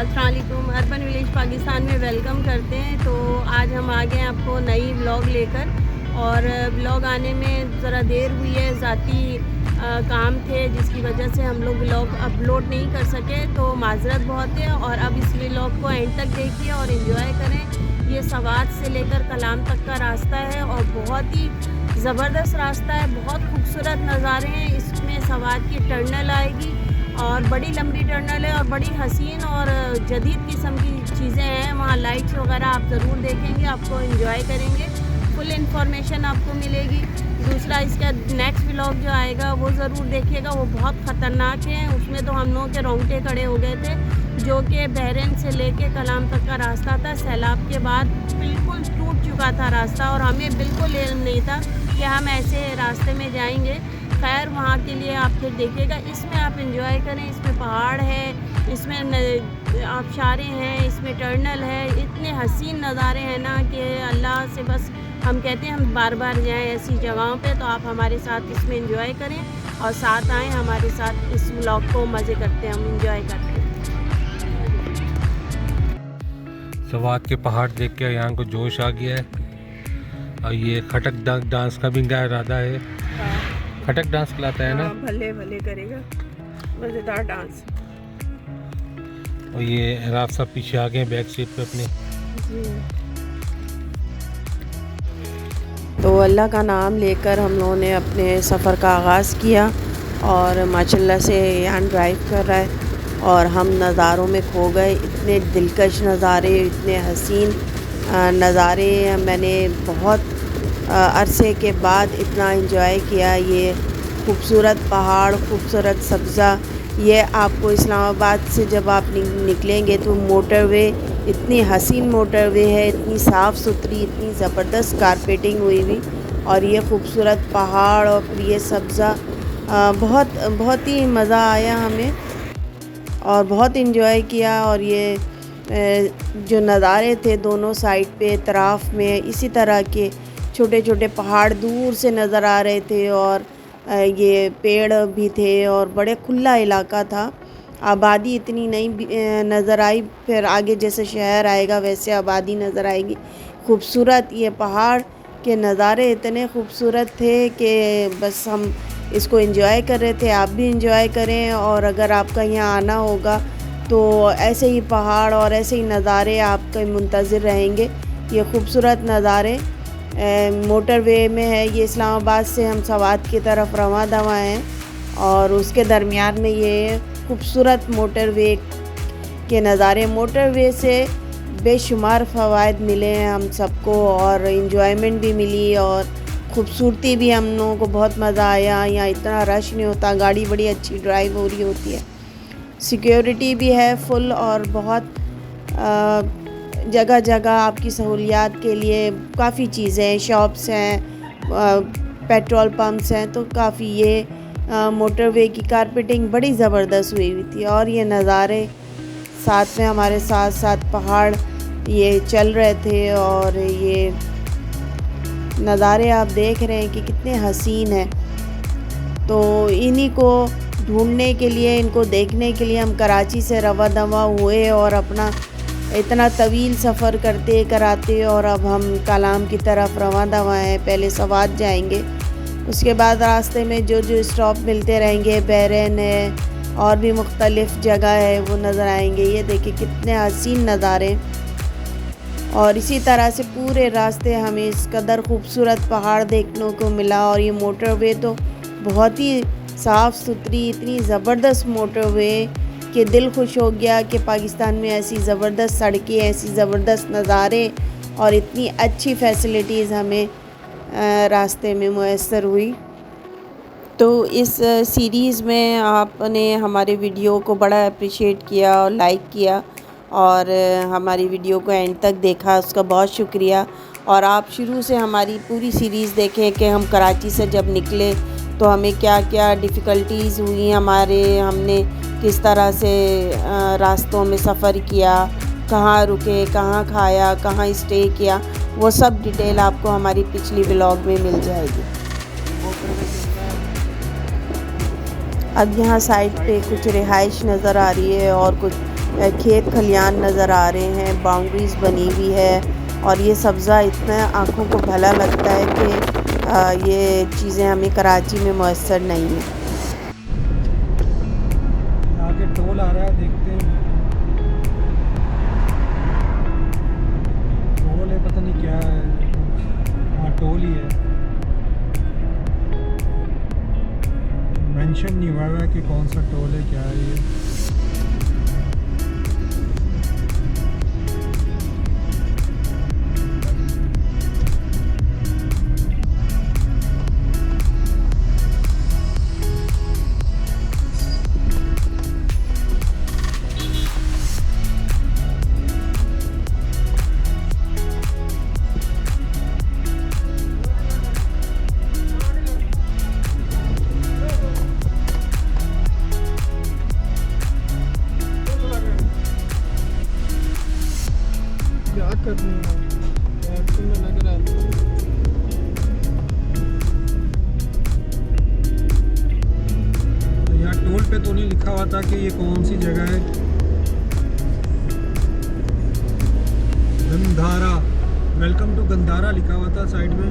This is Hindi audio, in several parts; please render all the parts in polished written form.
अस्सलाम वालेकुम। अर्बन विलेज पाकिस्तान में वेलकम करते हैं। तो आज हम आ गए हैं आपको नई व्लॉग लेकर, और व्लॉग आने में ज़रा देर हुई है, ज़ाती काम थे जिसकी वजह से हम लोग व्लॉग अपलोड नहीं कर सके, तो माजरत बहुत है। और अब इस व्लॉग को एंड तक देखिए और एंजॉय करें। ये सवात से लेकर कलाम तक का रास्ता है और बहुत ही ज़बरदस्त रास्ता है, बहुत खूबसूरत नज़ारे हैं। इसमें सवात की टर्नल आएगी और बड़ी लंबी टर्नल है और बड़ी हसीन और जदीद किस्म की चीज़ें हैं। वहाँ लाइट्स वगैरह आप ज़रूर देखेंगे, आपको एंजॉय करेंगे, फुल इंफॉर्मेशन आपको मिलेगी। दूसरा, इसका नेक्स्ट व्लॉग जो आएगा वो ज़रूर देखिएगा, वो बहुत ख़तरनाक है। उसमें तो हम लोगों के रोंगटे खड़े हो गए थे, जो कि बहरीन से लेके कलाम तक का रास्ता था। सैलाब के बाद बिल्कुल टूट चुका था रास्ता और हमें बिल्कुल इल्म नहीं था कि हम ऐसे रास्ते में जाएंगे। खैर, वहाँ के लिए आप फिर देखिएगा। इसमें आप एंजॉय करें। इसमें पहाड़ है, इसमें आबशारें हैं, इसमें टर्नल है। इतने हसीन नज़ारे हैं ना कि अल्लाह से बस हम कहते हैं हम बार बार जाएं ऐसी जगहों पे। तो आप हमारे साथ इसमें एंजॉय करें और साथ आएँ हमारे साथ, इस व्लॉग को मज़े करते हैं, हम एंजॉय करते हैं। सवात के पहाड़ देख के यहाँ को जोश आ गया है। और ये खटक डांस का भी इरादा है। खटक डांस खिलाता है ना। भले भले करेगा, मज़ेदार डांस। और ये रात साहब पीछे आ गए बैक सीट पे अपने। तो अल्लाह का नाम लेकर हम लोगों ने अपने सफ़र का आगाज़ किया और माशाल्लाह से यहाँ ड्राइव कर रहा है और हम नज़ारों में खो गए। इतने दिलकश नज़ारे, इतने हसीन नज़ारे मैंने बहुत अरसे के बाद इतना एंजॉय किया। ये खूबसूरत पहाड़, खूबसूरत सब्ज़ा। ये आपको इस्लामाबाद से जब आप निकलेंगे तो मोटरवे, इतनी हसीन मोटरवे है, इतनी साफ़ सुथरी, इतनी ज़बरदस्त कारपेटिंग हुई हुई, और ये खूबसूरत पहाड़ और फिर ये सब्ज़ा, बहुत ही मज़ा आया हमें और बहुत एंजॉय किया। और ये जो नज़ारे थे दोनों साइड पे तराफ में, इसी तरह के छोटे छोटे पहाड़ दूर से नज़र आ रहे थे और ये पेड़ भी थे और बड़े खुला इलाका था। आबादी इतनी नहीं नज़र आई, फिर आगे जैसे शहर आएगा वैसे आबादी नज़र आएगी। खूबसूरत ये पहाड़ के नज़ारे इतने खूबसूरत थे कि बस हम इसको एंजॉय कर रहे थे। आप भी एंजॉय करें, और अगर आपका यहाँ आना होगा तो ऐसे ही पहाड़ और ऐसे ही नज़ारे आपके मुंतज़िर रहेंगे। ये खूबसूरत नज़ारे मोटरवे में है। ये इस्लामाबाद से हम सवात की तरफ रवां दवा हैं और उसके दरमियान में ये खूबसूरत मोटरवे के नज़ारे। मोटरवे से बेशुमार फ़वाइद मिले हैं हम सबको और इंजॉयमेंट भी मिली और ख़ूबसूरती भी। हम लोगों को बहुत मज़ा आया। यहाँ इतना रश नहीं होता, गाड़ी बड़ी अच्छी ड्राइव हो रही होती है, सिक्योरिटी भी है फुल, और बहुत जगह जगह आपकी सहूलियात के लिए काफ़ी चीज़ें, शॉप्स हैं, पेट्रोल पंप्स हैं। तो काफ़ी ये मोटरवे की कारपेटिंग बड़ी ज़बरदस्त हुई हुई थी। और ये नज़ारे साथ में हमारे साथ साथ पहाड़ ये चल रहे थे और ये नज़ारे आप देख रहे हैं कि कितने हसीन हैं। तो इन्हीं को ढूंढने के लिए, इनको देखने के लिए हम कराची से रवा दवा हुए और अपना इतना तवील सफ़र करते कराते, और अब हम कलाम की तरफ रवा दवा हैं। पहले सवात जाएंगे, उसके बाद रास्ते में जो जो स्टॉप मिलते रहेंगे, बहरीन है और भी मुख्तलिफ़ जगह है, वो नज़र आएंगे। ये देखिए कितने हसीन नज़ारे। और इसी तरह से पूरे रास्ते हमें इस कदर खूबसूरत पहाड़ देखने को मिला। और ये मोटरवे तो बहुत ही साफ़ सुथरी, इतनी ज़बरदस्त मोटरवे कि दिल खुश हो गया कि पाकिस्तान में ऐसी ज़बरदस्त सड़कें, ऐसी ज़बरदस्त नज़ारे और इतनी अच्छी फ़ैसिलिटीज़ हमें रास्ते में मुयस्सर हुई। तो इस सीरीज़ में आपने हमारे वीडियो को बड़ा अप्रिशिएट किया और लाइक किया और हमारी वीडियो को एंड तक देखा, उसका बहुत शुक्रिया। और आप शुरू से हमारी पूरी सीरीज़ देखें कि हम कराची से जब निकले तो हमें क्या क्या डिफ़िकल्टीज़ हुई, हमने किस तरह से रास्तों में सफ़र किया, कहाँ रुके, कहाँ खाया, कहाँ स्टे किया, वो सब डिटेल आपको हमारी पिछली व्लॉग में मिल जाएगी। अब यहाँ साइड पे कुछ रिहाइश नज़र आ रही है और कुछ खेत खलियान नज़र आ रहे हैं, बाउंड्रीज़ बनी हुई है और ये सब्ज़ा इतना आँखों को भला लगता है कि ये चीज़ें हमें कराची में मुयस्सर नहीं हैं। आगे टोल आ रहा है, देखते हैं। टोल है, पता नहीं क्या है। हाँ, टोल ही है। मेंशन नहीं हुआ है कि कौन सा टोल है, क्या है ये। क्या करनी है एक्शन में लग रहा है। यहाँ टोल पे तो नहीं लिखा हुआ था कि ये कौन सी जगह है। गंधारा, वेलकम टू गंधारा लिखा हुआ था साइड में।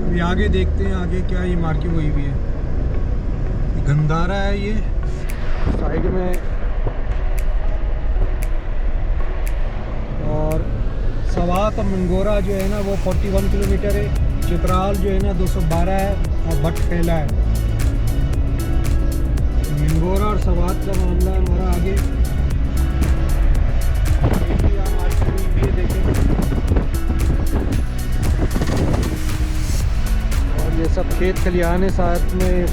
अभी आगे देखते हैं आगे क्या ये मार्किंग हुई हुई है। गंधारा है ये साइड में। और सवात और मंगोरा जो है ना वो 41 किलोमीटर है। चित्राल जो है ना 212 है और भटखेला है। मंगोरा और सवात का मामला है हमारा आगे। और ये सब खेत खलियान है, साथ में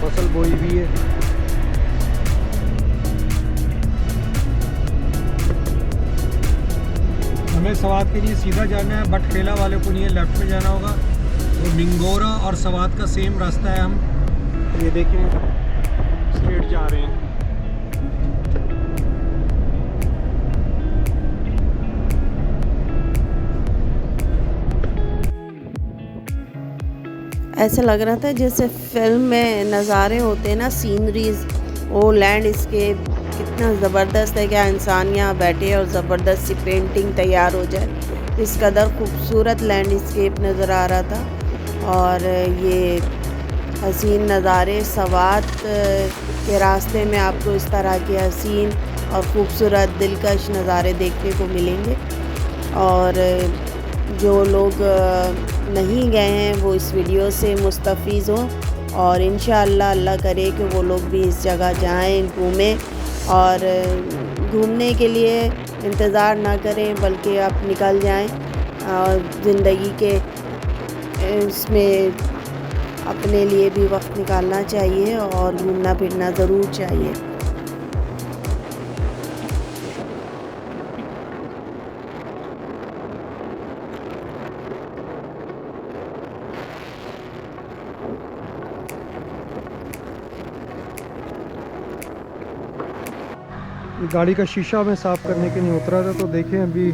फसल बोई भी है। हमें सवात के लिए सीधा जाना है, भटखेला वाले को नहीं है, लेफ्ट में जाना होगा। तो मिंगोरा और सवात का सेम रास्ता है। हम ये देखें स्ट्रेट जा रहे हैं। ऐसा लग रहा था जैसे फिल्म में नज़ारे होते हैं ना, सीनरीज, वो लैंडस्केप कितना ज़बरदस्त है। क्या इंसान यहाँ बैठे और ज़बरदस्त सी पेंटिंग तैयार हो जाए। इस कदर खूबसूरत लैंडस्केप नज़र आ रहा था। और ये हसीन नज़ारे सवात के रास्ते में आपको इस तरह के हसीन और ख़ूबसूरत दिलकश नज़ारे देखने को मिलेंगे। और जो लोग नहीं गए हैं वो इस वीडियो से मुस्तफ़ीज़ हों और इंशाअल्लाह अल्लाह करे कि वो लोग भी इस जगह जाएं, घूमें और घूमने के लिए इंतज़ार ना करें बल्कि आप निकल जाएं। और ज़िंदगी के इसमें अपने लिए भी वक्त निकालना चाहिए और घूमना फिरना ज़रूर चाहिए। गाड़ी का शीशा में साफ़ करने के लिए उतरा था तो देखें अभी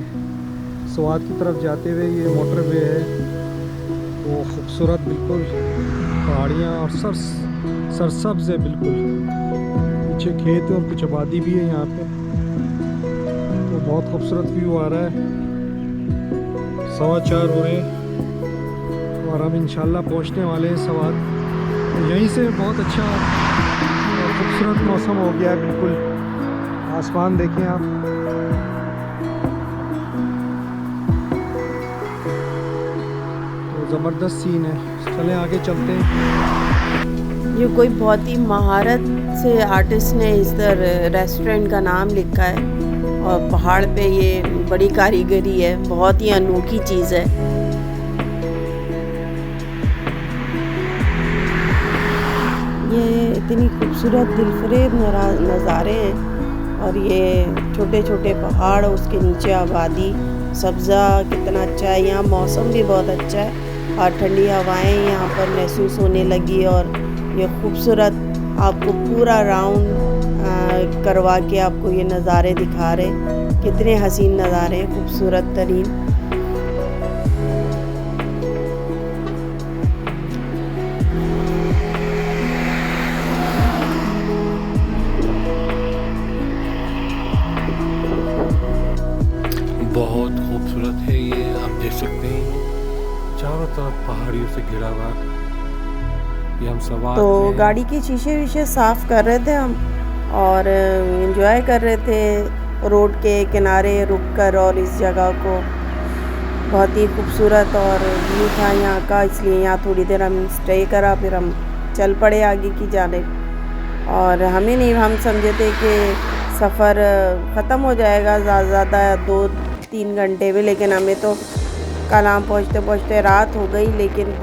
सवात की तरफ जाते हुए ये मोटरवे है, वो खूबसूरत बिल्कुल पहाड़ियाँ और सरसब्ज़ है बिल्कुल। पीछे खेत है और कुछ आबादी भी है यहाँ पे, तो बहुत खूबसूरत व्यू आ रहा है। 4:15 हो रहे हैं और हम इंशाल्लाह पहुँचने वाले हैं सवात। तो यहीं से बहुत अच्छा खूबसूरत मौसम हो गया है बिल्कुल। आसमान देखें आप, तो ज़बरदस्त सीन है। चलें आगे चलते हैं। ये कोई बहुत ही महारत से आर्टिस्ट ने इस रेस्टोरेंट का नाम लिखा है और पहाड़ पे ये बड़ी कारीगरी है, बहुत ही अनोखी चीज़ है। ये इतनी खूबसूरत दिलफरेब नज़ारे हैं और ये छोटे छोटे पहाड़, उसके नीचे आबादी, सब्ज़ा कितना अच्छा है। यहाँ मौसम भी बहुत अच्छा है और ठंडी हवाएं यहाँ पर महसूस होने लगी। और ये खूबसूरत आपको पूरा राउंड करवा के आपको ये नज़ारे दिखा रहे, कितने हसीन नज़ारे हैं, खूबसूरत तरीन। खूबसूरत है ये, आप देख सकते हैं चारों तरफ पहाड़ियों से घिरा हुआ। ये हम सवार तो में हैं। गाड़ी के शीशे वीशे साफ़ कर रहे थे हम और एंजॉय कर रहे थे रोड के किनारे रुक कर, और इस जगह को बहुत ही खूबसूरत और व्यू था यहाँ का, इसलिए यहाँ थोड़ी देर हम स्टे करा, फिर हम चल पड़े आगे की जानिब। और हमें नहीं, हम समझे थे कि सफ़र ख़त्म हो जाएगा ज़्यादा 2-3 घंटे में, लेकिन हमें तो कलाम पहुँचते पहुँचते रात हो गई। लेकिन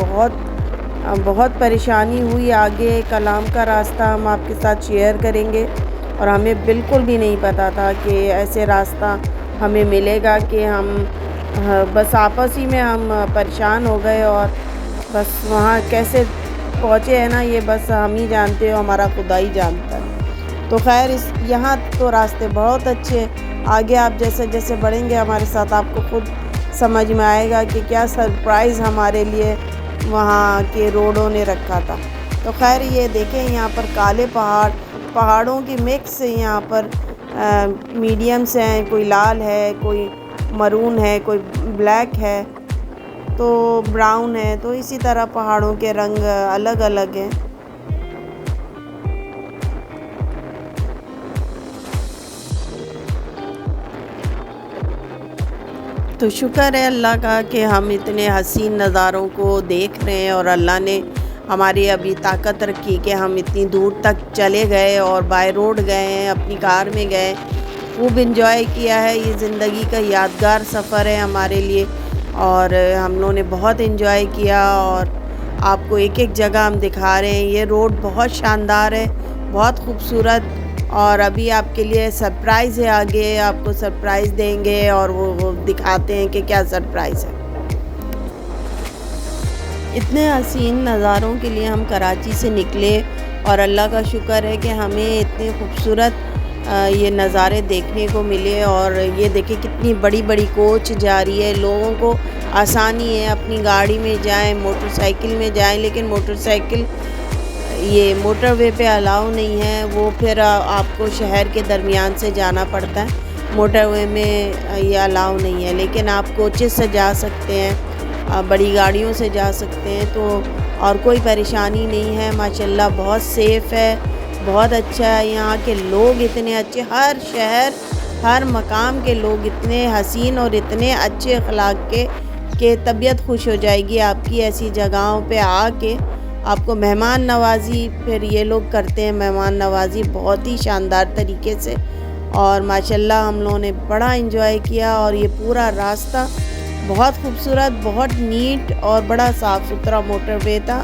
बहुत परेशानी हुई। आगे कलाम का रास्ता हम आपके साथ शेयर करेंगे, और हमें बिल्कुल भी नहीं पता था कि ऐसे रास्ता हमें मिलेगा, कि हम बस आपस ही में हम परेशान हो गए, और बस वहाँ कैसे पहुँचे हैं ना, ये बस हम ही जानते हो, हमारा खुदा ही जानता है। तो खैर यहाँ तो रास्ते बहुत अच्छे हैं। आगे आप जैसे जैसे बढ़ेंगे हमारे साथ, आपको खुद समझ में आएगा कि क्या सरप्राइज़ हमारे लिए वहाँ के रोडों ने रखा था। तो खैर ये देखें, यहाँ पर काले पहाड़ों की मिक्स यहाँ पर मीडियम्स हैं, कोई लाल है, कोई मरून है, कोई ब्लैक है, तो ब्राउन है, तो इसी तरह पहाड़ों के रंग अलग अलग हैं। तो शुक्र है अल्लाह का कि हम इतने हसीन नज़ारों को देख रहे हैं, और अल्लाह ने हमारी अभी ताकत रखी कि हम इतनी दूर तक चले गए और बाय रोड गए हैं, अपनी कार में गए, खूब इंजॉय किया है। ये ज़िंदगी का यादगार सफ़र है हमारे लिए, और हम लोगों ने बहुत इंजॉय किया, और आपको एक एक जगह हम दिखा रहे हैं। ये रोड बहुत शानदार है, बहुत खूबसूरत, और अभी आपके लिए सरप्राइज़ है, आगे आपको सरप्राइज़ देंगे और वो दिखाते हैं कि क्या सरप्राइज़ है। इतने हसीन नज़ारों के लिए हम कराची से निकले, और अल्लाह का शुक्र है कि हमें इतने खूबसूरत ये नज़ारे देखने को मिले। और ये देखिए कितनी बड़ी बड़ी कोच जा रही है, लोगों को आसानी है, अपनी गाड़ी में जाएं, मोटरसाइकिल में जाएं, लेकिन मोटरसाइकिल ये मोटरवे पे अलाउ नहीं है, वो फिर आपको शहर के दरमियान से जाना पड़ता है। मोटरवे में ये अलाउ नहीं है, लेकिन आप कोचेस से जा सकते हैं, बड़ी गाड़ियों से जा सकते हैं, तो और कोई परेशानी नहीं है। माशाल्लाह बहुत सेफ़ है, बहुत अच्छा है। यहाँ के लोग इतने अच्छे, हर शहर हर मकाम के लोग इतने हसीन और इतने अच्छे अखलाक के तबीयत खुश हो जाएगी आपकी ऐसी जगहों पे आके। आपको मेहमान नवाजी फिर ये लोग करते हैं, मेहमान नवाजी बहुत ही शानदार तरीके से, और माशाल्लाह हम लोगों ने बड़ा इंजॉय किया। और ये पूरा रास्ता बहुत खूबसूरत, बहुत नीट और बड़ा साफ़ सुथरा मोटरवे था,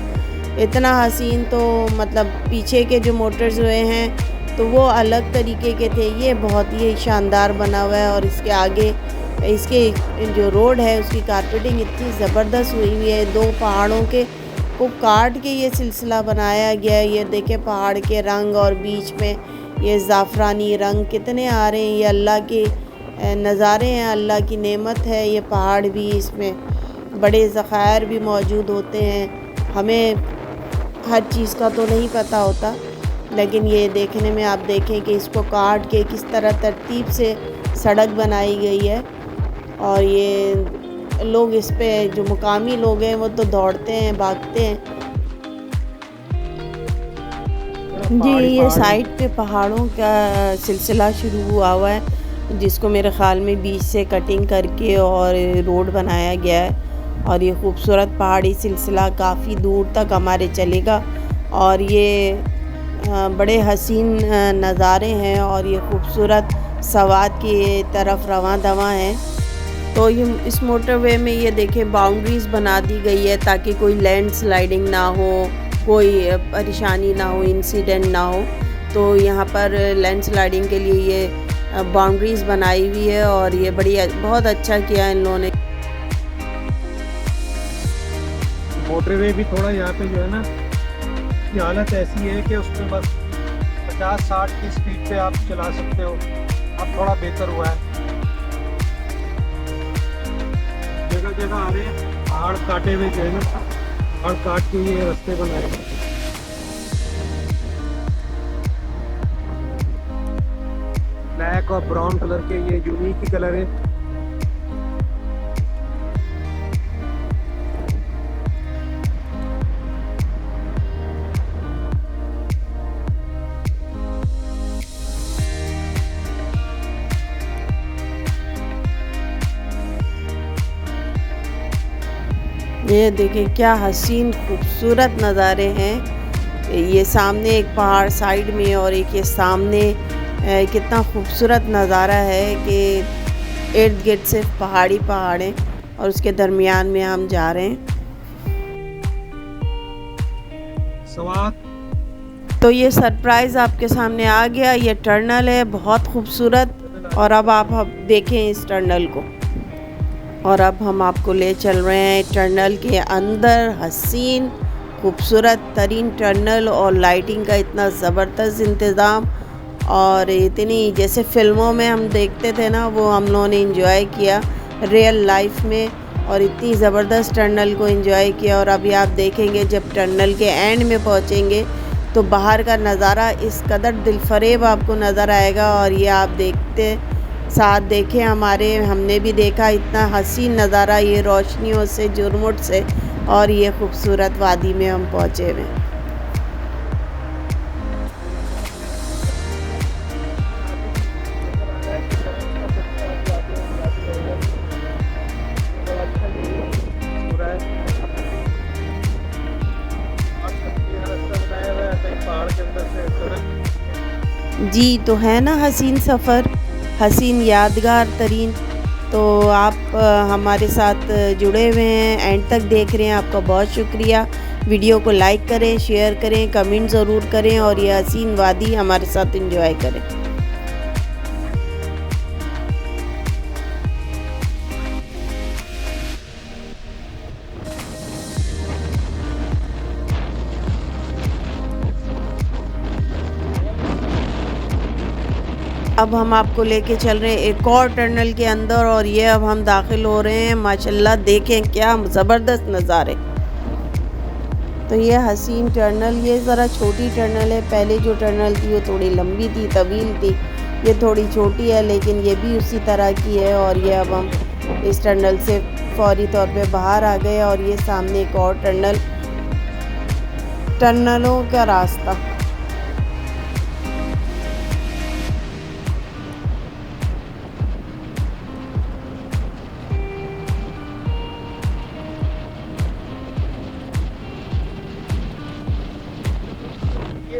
इतना हसीन। तो मतलब पीछे के जो मोटर्स हुए हैं तो वो अलग तरीके के थे, ये बहुत ही शानदार बना हुआ है। और इसके आगे इसके जो रोड है उसकी कारपेटिंग इतनी ज़बरदस्त हुई है, दो पहाड़ों के को काट के ये सिलसिला बनाया गया है। ये देखे पहाड़ के रंग, और बीच में ये ज़ाफ़रानी रंग कितने आ रहे हैं, ये अल्लाह के नज़ारे हैं, अल्लाह की नेमत है। ये पहाड़ भी, इसमें बड़े ज़खायर भी मौजूद होते हैं, हमें हर चीज़ का तो नहीं पता होता, लेकिन ये देखने में आप देखें कि इसको काट के किस तरह तरतीब से सड़क बनाई गई है। और ये लोग इस पे, जो मुकामी लोग हैं वो तो दौड़ते हैं, भागते हैं। जी, ये साइड पे पहाड़ों का सिलसिला शुरू हुआ है, जिसको मेरे ख़्याल में बीच से कटिंग करके और रोड बनाया गया है। और ये खूबसूरत पहाड़ी सिलसिला काफ़ी दूर तक हमारे चलेगा, और ये बड़े हसीन नज़ारे हैं, और ये खूबसूरत सवात की तरफ रवां दवां हैं। तो ये इस मोटरवे में ये देखें बाउंड्रीज़ बना दी गई है ताकि कोई लैंडस्लाइडिंग ना हो, कोई परेशानी ना हो, इंसिडेंट ना हो। तो यहाँ पर लैंडस्लाइडिंग के लिए ये बाउंड्रीज़ बनाई हुई है, और ये बहुत अच्छा किया इन लोगों ने। मोटरवे भी थोड़ा यहाँ पे जो है ना, की हालत ऐसी है कि उसमें बस 50-60 की स्पीड पे आप चला सकते हो। अब थोड़ा बेहतर हुआ है, जगह जगह आ रहे हैं पहाड़ काटे हुए, जो है ना पहाड़ काट के ये रास्ते बनाए। ब्लैक और ब्राउन कलर के ये यूनिक ही कलर है। ये देखें क्या हसीन खूबसूरत नज़ारे हैं। ये सामने एक पहाड़ साइड में और एक ये सामने कितना खूबसूरत नज़ारा है कि इर्द गिर्द सिर्फ पहाड़ी पहाड़ हैं और उसके दरमियान में हम जा रहे हैं। सवात तो ये सरप्राइज़ आपके सामने आ गया। ये टनल है बहुत खूबसूरत, और अब आप देखें इस टनल को। और अब हम आपको ले चल रहे हैं टनल के अंदर। हसीन खूबसूरत तरीन टनल और लाइटिंग का इतना ज़बरदस्त इंतज़ाम, और इतनी जैसे फ़िल्मों में हम देखते थे ना, वो हम लोगों ने इंजॉय किया रियल लाइफ में, और इतनी ज़बरदस्त टनल को एंजॉय किया। और अभी आप देखेंगे जब टनल के एंड में पहुंचेंगे तो बाहर का नज़ारा इस कदर दिलफरेब आपको नज़र आएगा। और ये आप देखते साथ देखें हमने भी देखा इतना हसीन नज़ारा ये रोशनियों से झुरमुट से, और ये खूबसूरत वादी में हम पहुँचे हुए। जी तो है ना हसीन सफ़र, हसीन यादगार तरीन। तो आप हमारे साथ जुड़े हुए हैं, एंड तक देख रहे हैं, आपका बहुत शुक्रिया। वीडियो को लाइक करें, शेयर करें, कमेंट ज़रूर करें, और ये हसीन वादी हमारे साथ एंजॉय करें। अब हम आपको लेके चल रहे हैं एक और टनल के अंदर, और ये अब हम दाखिल हो रहे हैं। माशाल्लाह देखें क्या ज़बरदस्त नज़ारे। तो ये हसीन टनल, ये ज़रा छोटी टनल है। पहले जो टनल थी वो थोड़ी लंबी थी, तवील थी। ये थोड़ी छोटी है, लेकिन ये भी उसी तरह की है। और ये अब हम इस टनल से फौरी तौर पे बाहर आ गए, और ये सामने एक और टनल, टनलों का रास्ता।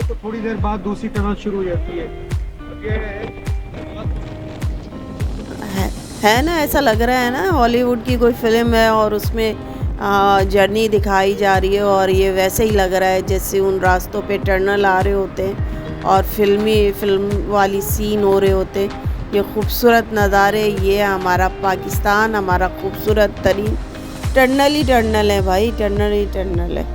तो थोड़ी देर बाद दूसरी टनल शुरू हो जाती है। है ना, ऐसा लग रहा है ना हॉलीवुड की कोई फिल्म है और उसमें जर्नी दिखाई जा रही है। और ये वैसे ही लग रहा है जैसे उन रास्तों पे टनल आ रहे होते हैं और फिल्म वाली सीन हो रहे होते हैं। ये खूबसूरत नज़ारे, ये हमारा पाकिस्तान, हमारा खूबसूरत तरीन टनल ही टनल है भाई, टनल ही टनल है।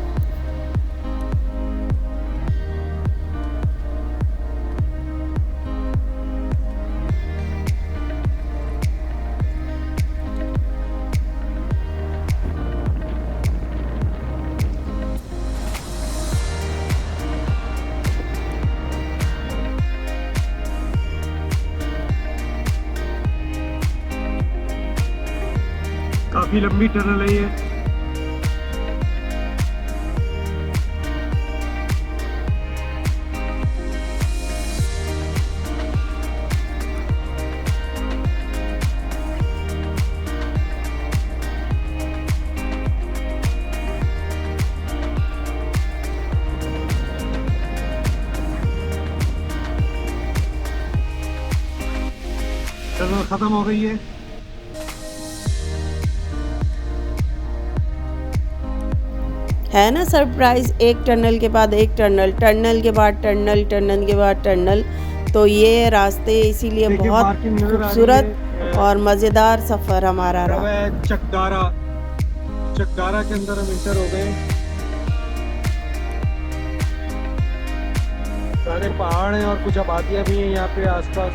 काफी लंबी टनल है ये। टनल खत्म हो गई है। है ना सरप्राइज़, एक टनल के बाद एक टनल, टनल के बाद टनल, टनल के बाद टनल। तो ये रास्ते इसीलिए बहुत खूबसूरत और मज़ेदार सफ़र हमारा रहा। चकदारा के अंदर हम इंटर हो गए। सारे पहाड़ हैं और कुछ आबादियाँ भी हैं यहाँ पे आसपास।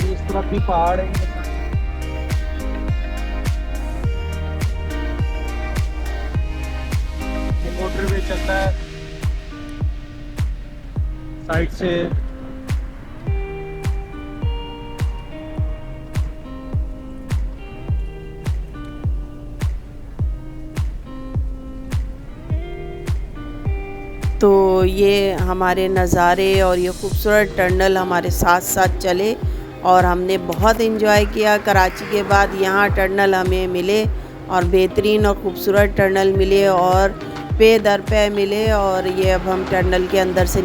इस तरफ भी पहाड़ है। मोटरवे चलता है साइड से। तो ये हमारे नज़ारे और ये खूबसूरत टनल हमारे साथ साथ चले और हमने बहुत इन्जॉय किया। कराची के बाद यहाँ टनल हमें मिले और बेहतरीन और ख़ूबसूरत टनल मिले और पे दर पे मिले। और ये अब हम टनल के अंदर से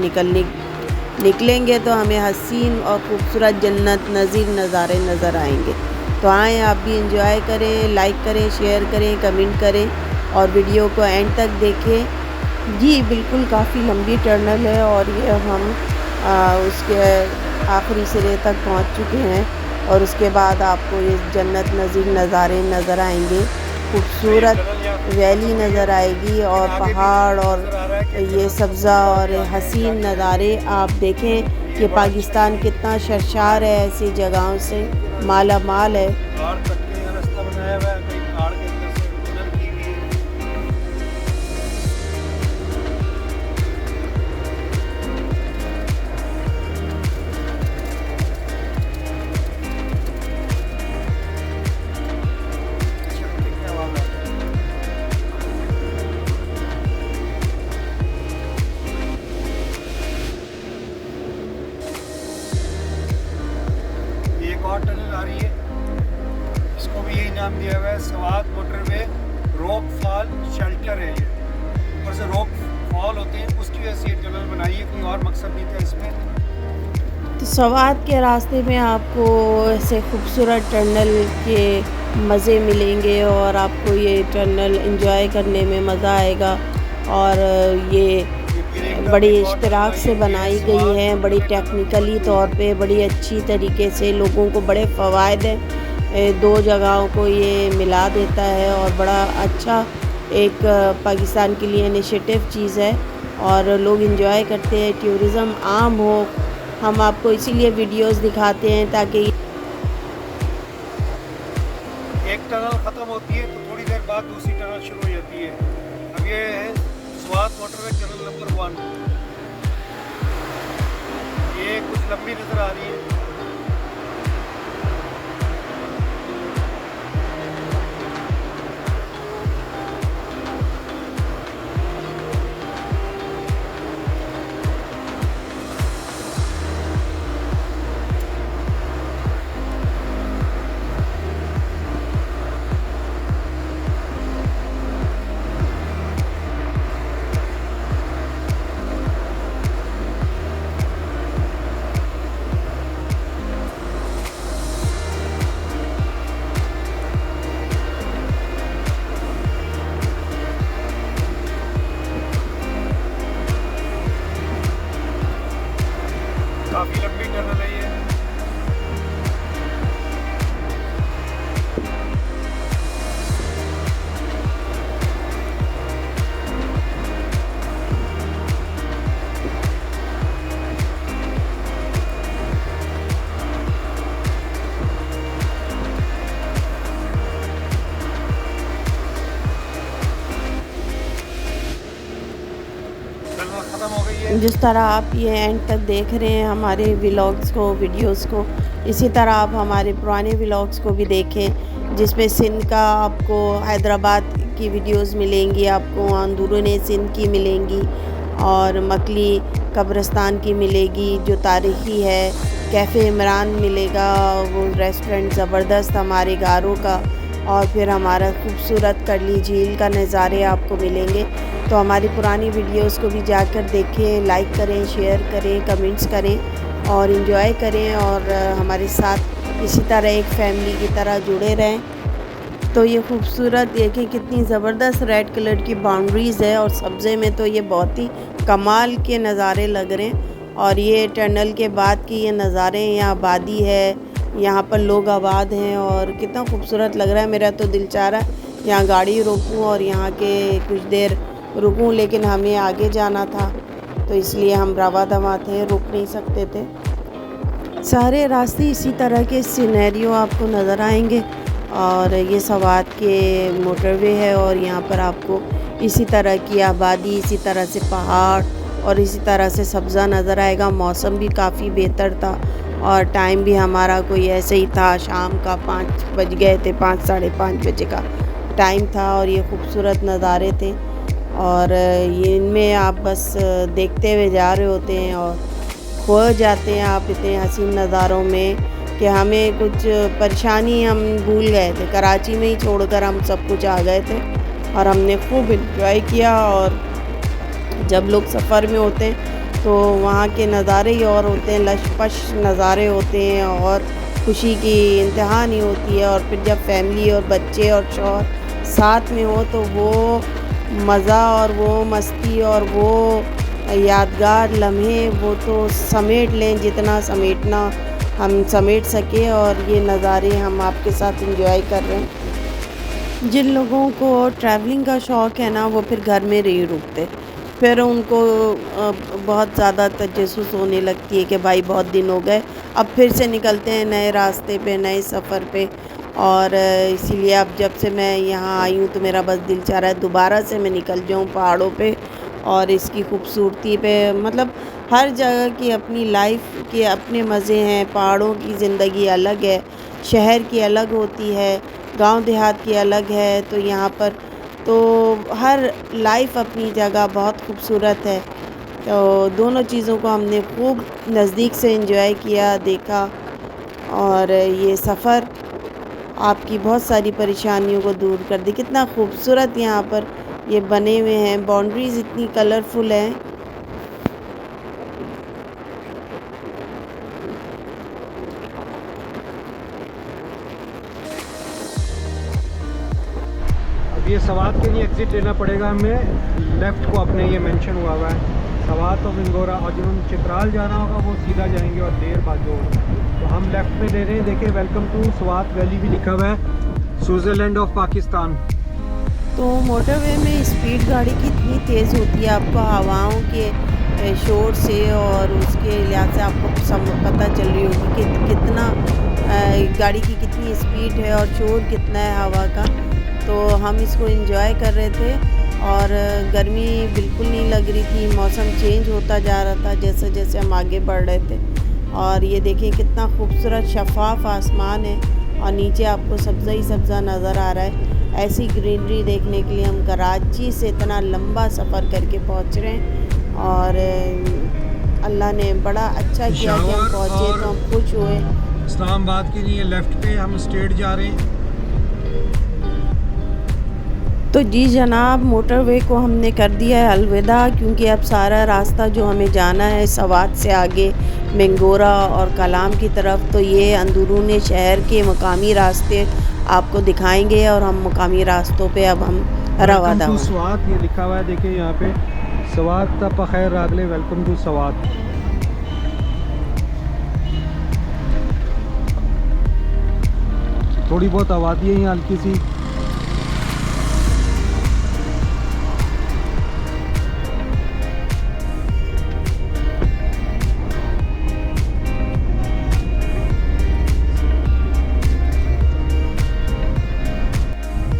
निकलेंगे तो हमें हसीन और ख़ूबसूरत जन्नत नज़ीर नज़ारे नज़र आएंगे। तो आएँ आप भी इंजॉय करें, लाइक करें, शेयर करें, कमेंट करें और वीडियो को एंड तक देखें। जी बिल्कुल काफ़ी लंबी टनल है और ये हम उसके आखिरी सिरे तक पहुंच चुके हैं और उसके बाद आपको ये जन्नत नज़ीर नज़ारे नज़र आएंगे। खूबसूरत वैली नज़र आएगी और पहाड़ और ये सब्ज़ा और हसीन नज़ारे आप देखें कि पाकिस्तान कितना शर्शार है, ऐसी जगहों से माला माल है। और टनल आ रही है, इसको भी यही नाम दिया हुआ है, Swat motorway rock fall shelter है। ये ऊपर से रॉक फॉल होते हैं, उसकी वजह से ये टनल बनाई है, कोई और मकसद नहीं था इसमें। तो सवात के रास्ते में आपको ऐसे खूबसूरत टनल के मज़े मिलेंगे और आपको ये टनल एंजॉय करने में मज़ा आएगा। और ये बड़ी इश्तराक से बनाई गई है, बड़ी टेक्निकली तौर पे बड़ी अच्छी तरीके से, लोगों को बड़े फ़वाइद हैं, दो जगहों को ये मिला देता है और बड़ा अच्छा एक पाकिस्तान के लिए इनिशिएटिव चीज़ है और लोग इंजॉय करते हैं, टूरिज़म आम हो। हम आपको इसीलिए वीडियोस दिखाते हैं ताकि एक टनल ख़त्म होती है तो थोड़ी देर बाद दूसरी टनल शुरू हो जाती है। अब ये है स्वात मोटरवे टनल नंबर 1। ये कुछ लंबी नज़र आ रही है। काफ़ी लंबी टनल है ये। खत्म हो गई है। जिस तरह आप ये एंड तक देख रहे हैं हमारे व्लॉग्स को, वीडियोस को, इसी तरह आप हमारे पुराने व्लॉग्स को भी देखें जिसमें सिंध का आपको हैदराबाद की वीडियोस मिलेंगी, आपको अंदरून सिंध की मिलेंगी और मकली कब्रिस्तान की मिलेगी जो तारीख़ी है। कैफ़े इमरान मिलेगा, वो रेस्टोरेंट ज़बरदस्त हमारे गारों का, और फिर हमारा खूबसूरत करली झील का नज़ारे आपको मिलेंगे। तो हमारी पुरानी वीडियोस को भी जाकर देखें, लाइक करें, शेयर करें, कमेंट्स करें और इन्जॉय करें और हमारे साथ इसी तरह एक फैमिली की तरह जुड़े रहें। तो ये खूबसूरत देखें कितनी ज़बरदस्त रेड कलर की बाउंड्रीज़ है और सब्ज़े में तो ये बहुत ही कमाल के नज़ारे लग रहे हैं। और ये टनल के बाद की ये नज़ारे, यहाँ आबादी है, यहाँ पर लोग आबाद हैं और कितना खूबसूरत लग रहा है। मेरा तो दिल चाह रहा है यहाँ गाड़ी रोकूं और यहाँ के कुछ देर रुकूं, लेकिन हमें आगे जाना था तो इसलिए हम रवा दवा थे, रुक नहीं सकते थे। सारे रास्ते इसी तरह के सिनेरियो आपको नज़र आएंगे और ये सवात के मोटरवे है और यहाँ पर आपको इसी तरह की आबादी, इसी तरह से पहाड़ और इसी तरह से सब्ज़ा नज़र आएगा। मौसम भी काफ़ी बेहतर था और टाइम भी हमारा कोई ऐसे ही था, शाम का 5 बज गए थे, 5 साढ़े 5 बजे का टाइम था और ये खूबसूरत नज़ारे थे और ये इनमें आप बस देखते हुए जा रहे होते हैं और खो जाते हैं आप इतने हसीन नज़ारों में कि हमें कुछ परेशानी हम भूल गए थे, कराची में ही छोड़कर हम सब कुछ आ गए थे और हमने खूब एंजॉय किया। और जब लोग सफ़र में होते हैं तो वहाँ के नज़ारे ही और होते हैं, लशपश नज़ारे होते हैं और खुशी की इंतहा नहीं होती है। और फिर जब फैमिली और बच्चे और शौहर साथ में हो तो वो मज़ा और वो मस्ती और वो यादगार लम्हे वो तो समेट लें जितना समेटना हम समेट सके। और ये नज़ारे हम आपके साथ एंजॉय कर रहे हैं। जिन लोगों को ट्रैवलिंग का शौक़ है ना, वो फिर घर में नहीं रुकते, फिर उनको बहुत ज़्यादा तजस्सुस होने लगती है कि भाई बहुत दिन हो गए, अब फिर से निकलते हैं नए रास्ते पे, नए सफ़र पे। और इसीलिए अब जब से मैं यहाँ आई हूँ तो मेरा बस दिल चाह रहा है दोबारा से मैं निकल जाऊँ पहाड़ों पे और इसकी खूबसूरती पे। मतलब हर जगह की अपनी लाइफ के अपने मज़े हैं। पहाड़ों की ज़िंदगी अलग है, शहर की अलग होती है, गांव देहात की अलग है। तो यहाँ पर तो हर लाइफ अपनी जगह बहुत खूबसूरत है। तो दोनों चीज़ों को हमने खूब नज़दीक से एंजॉय किया, देखा। और ये सफ़र आपकी बहुत सारी परेशानियों को दूर कर दी। कितना खूबसूरत यहाँ पर ये बने हुए हैं, बाउंड्रीज़ इतनी कलरफुल हैं। अब ये सवात के लिए एग्ज़िट लेना पड़ेगा हमें, लेफ़्ट को अपने ये मेंशन हुआ हुआ है सवात और मिंगोरा। और जिन्होंने चित्राल जाना होगा वो सीधा जाएंगे और देर बाजू। तो हम लेफ़्ट में ले रहे हैं। देखिए वेलकम टू स्वात वैली भी लिखा हुआ है, स्विट्ज़रलैंड ऑफ पाकिस्तान। तो मोटरवे में स्पीड गाड़ी कितनी तेज़ होती है आपको हवाओं के शोर से और उसके लिहाज से आपको पता चल रही होगी कि कितना गाड़ी की कितनी स्पीड है और शोर कितना है हवा का। तो हम इसको एंजॉय कर रहे थे और गर्मी बिल्कुल नहीं लग रही थी। मौसम चेंज होता जा रहा था जैसे जैसे हम आगे बढ़ रहे थे। और ये देखिए कितना खूबसूरत शफाफ आसमान है और नीचे आपको सब्ज़ा ही सब्ज़ा नज़र आ रहा है। ऐसी ग्रीनरी देखने के लिए हम कराची से इतना लंबा सफ़र करके पहुंच रहे हैं और अल्लाह ने बड़ा अच्छा किया कि हम पहुँचे, तो हम खुश हुए। इस्लामाबाद के लिए लेफ़्ट पे हम स्ट्रेट जा रहे हैं। तो जी जनाब, मोटरवे को हमने कर दिया है अलविदा, क्योंकि अब सारा रास्ता जो हमें जाना है सवात से आगे मिंगोरा और कलाम की तरफ, तो ये अंदरूनी शहर के मकामी रास्ते आपको दिखाएंगे और हम मकामी रास्तों पे अब हम रवाना टू स्वात ये लिखा हुआ है, देखिए यहाँ पे स्वात तब खैर रागले, वेलकम टू स्वात। थोड़ी बहुत आबादी है यहाँ हल्की सी।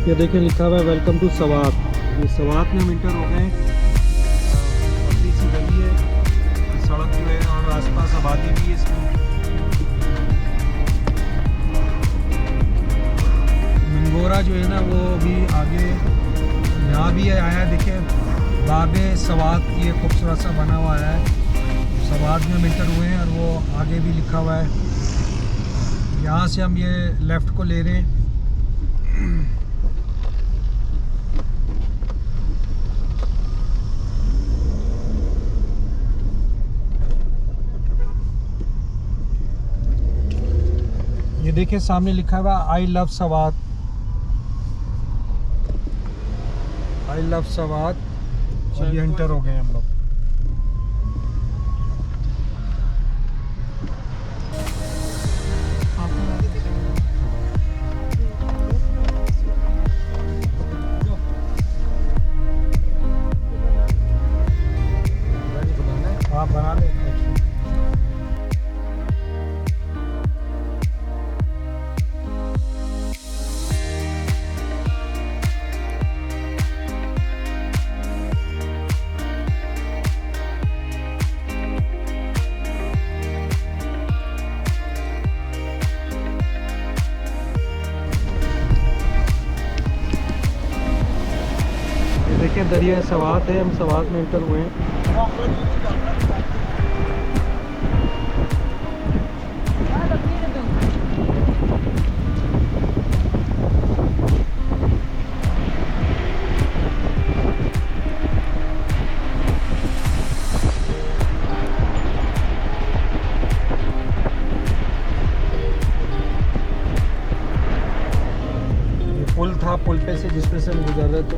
ये देखिए लिखा हुआ है वेलकम टू स्वात। ये स्वात में हम इंटर हो गए। पतली सी गली है, सड़क जो है और आसपास आबादी भी है इसमें। मिंगोरा जो है ना वो भी आगे यहाँ भी आया, देखिए बाबे स्वात ये खूबसूरत सा बना हुआ है। स्वात में हम इंटर हुए हैं और वो आगे भी लिखा हुआ है। यहाँ से हम ये लेफ़्ट को ले रहे हैं। ये देखिए सामने लिखा हुआ I love Swat, I love Swat. और ये एंटर हो गए हम लोग। आप बना लें। देखिए दरिया स्वात है, हम स्वात में इंटर हुए हैं। था पुल पे से, जिसमें से हम गुजर रहे। तो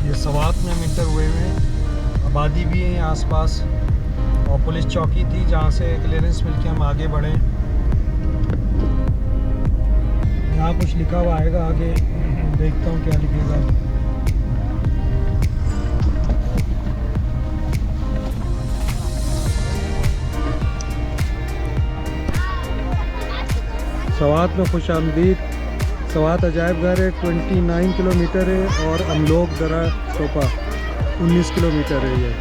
ये सवात में हम इंटर हुए हैं। आबादी भी है आसपास और पुलिस चौकी थी जहाँ से क्लियरेंस मिलके हम आगे बढ़े। यहाँ कुछ लिखा हुआ आएगा आगे, देखता हूँ क्या लिखेगा। सवात में खुश आमदीद। सवात अजायब घर है, 29 किलोमीटर है और अमलोग दरा चोपा 19 किलोमीटर है ये।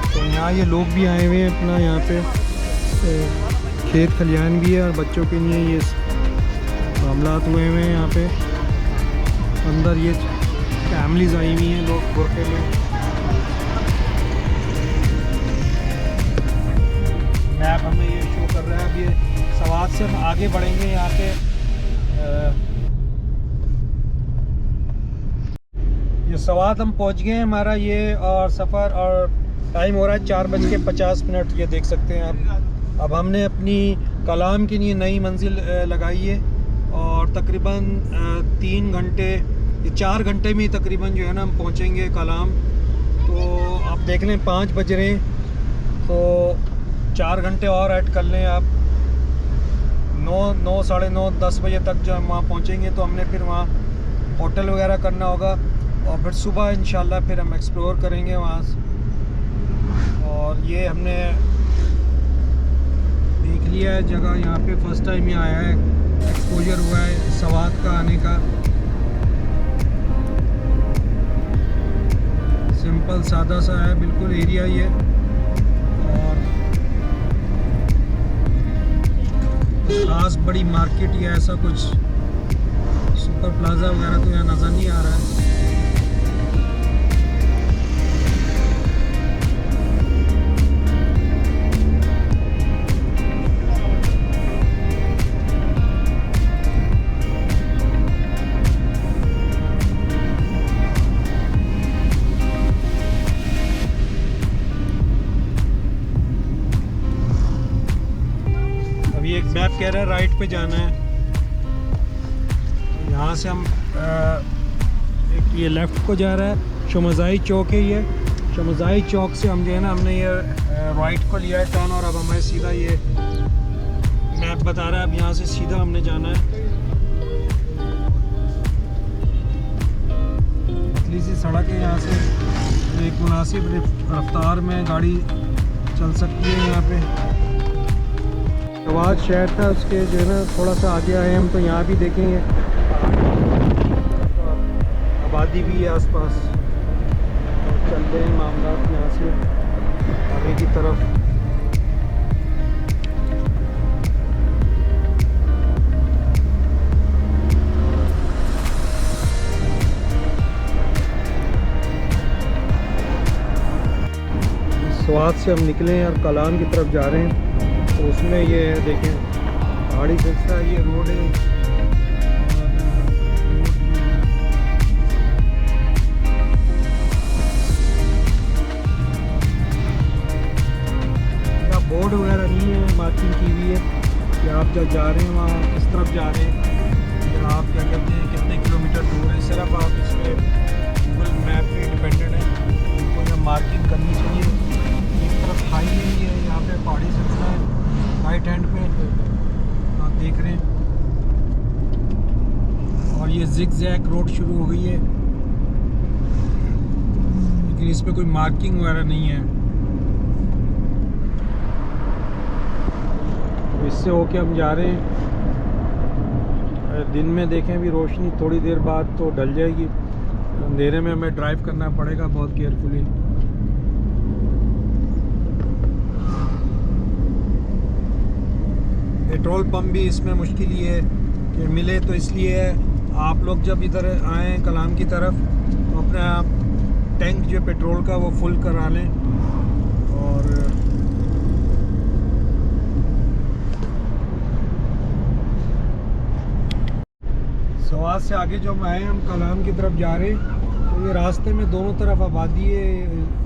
तो यहाँ ये लोग भी आए हुए हैं अपना, यहाँ पे खेत खलियान भी है और बच्चों के लिए ये मामलात हुए हुए हैं। यहाँ पे अंदर ये फैमिलीज आई हुई हैं, लोग बुरके में। मैप हमें ये शो कर रहा है। अब ये सवात से हम आगे बढ़ेंगे। यहाँ पे ये सवात हम पहुँच गए हैं। हमारा ये और सफ़र और टाइम हो रहा है 4:50। ये देख सकते हैं आप। अब हमने अपनी कलाम के लिए नई मंजिल लगाई है और तकरीबन 3 घंटे 4 घंटे में तकरीबन जो है ना हम पहुँचेंगे कलाम। तो आप देख लें 5 बज रहे हैं, तो 4 घंटे और ऐड कर लें आप। 9, साढ़े 9, 10 बजे तक जो हम वहाँ पहुँचेंगे तो हमने फिर वहाँ होटल वगैरह करना होगा और फिर सुबह इंशाल्लाह फिर हम एक्सप्लोर करेंगे वहाँ से। और ये हमने देख लिया है जगह, यहाँ पे फर्स्ट टाइम ही आया है, एक्सपोजर हुआ है सवात का आने का। सिंपल सादा सा है बिल्कुल एरिया ये। और खास बड़ी मार्केट या ऐसा कुछ सुपर प्लाजा वगैरह तो यहाँ नज़र नहीं आ रहा है। एक मैप कह रहा है राइट पे जाना है। यहाँ से हम एक ये लेफ़्ट को जा रहा है, शमज़ाई चौक है ये। शमज़ाई चौक से हम जो है ना हमने ये राइट को लिया है टर्न और अब हमें सीधा ये मैप बता रहा है अब यहाँ से सीधा हमने जाना है। पतली सी सड़क है, यहाँ से एक मुनासिब रफ्तार में गाड़ी चल सकती है। यहाँ पे सवात शहर था, उसके जो है ना थोड़ा सा आगे आए हम, तो यहाँ भी देखेंगे आबादी भी है आसपास। और चलते हैं मामला यहाँ से आगे की तरफ। सवात से हम निकले हैं और कलाम की तरफ जा रहे हैं। तो उसमें ये देखें पहाड़ी सिलसिला, ये रोड है। यहाँ बोर्ड वगैरह नहीं है, मार्किंग की हुई है कि आप जब जा रहे हैं वहाँ किस तरफ जा रहे हैं या आप क्या कहते हैं कितने किलोमीटर दूर है। सिर्फ आप इस पर गूगल मैप पे डिपेंडेंट है, उनको यहाँ मार्किंग करनी चाहिए। एक तरफ हाईवे है, यहाँ पे पहाड़ी सिलसिला है राइट हैंड पे आप देख रहे हैं। और ये जिग-जैग रोड शुरू हो गई है, लेकिन इस पे कोई मार्किंग वगैरह नहीं है। तो इससे होके हम जा रहे हैं। दिन में देखें भी रोशनी थोड़ी देर बाद तो ढल जाएगी, अंधेरे में हमें ड्राइव करना पड़ेगा बहुत केयरफुली। पेट्रोल पंप भी इसमें मुश्किल ही है कि मिले, तो इसलिए आप लोग जब इधर आएँ कलाम की तरफ तो अपना टैंक जो पेट्रोल का वो फुल करा लें। और सवात से आगे जो हम आए हम कलाम की तरफ जा रहे हैं, तो ये रास्ते में दोनों तरफ आबादी है,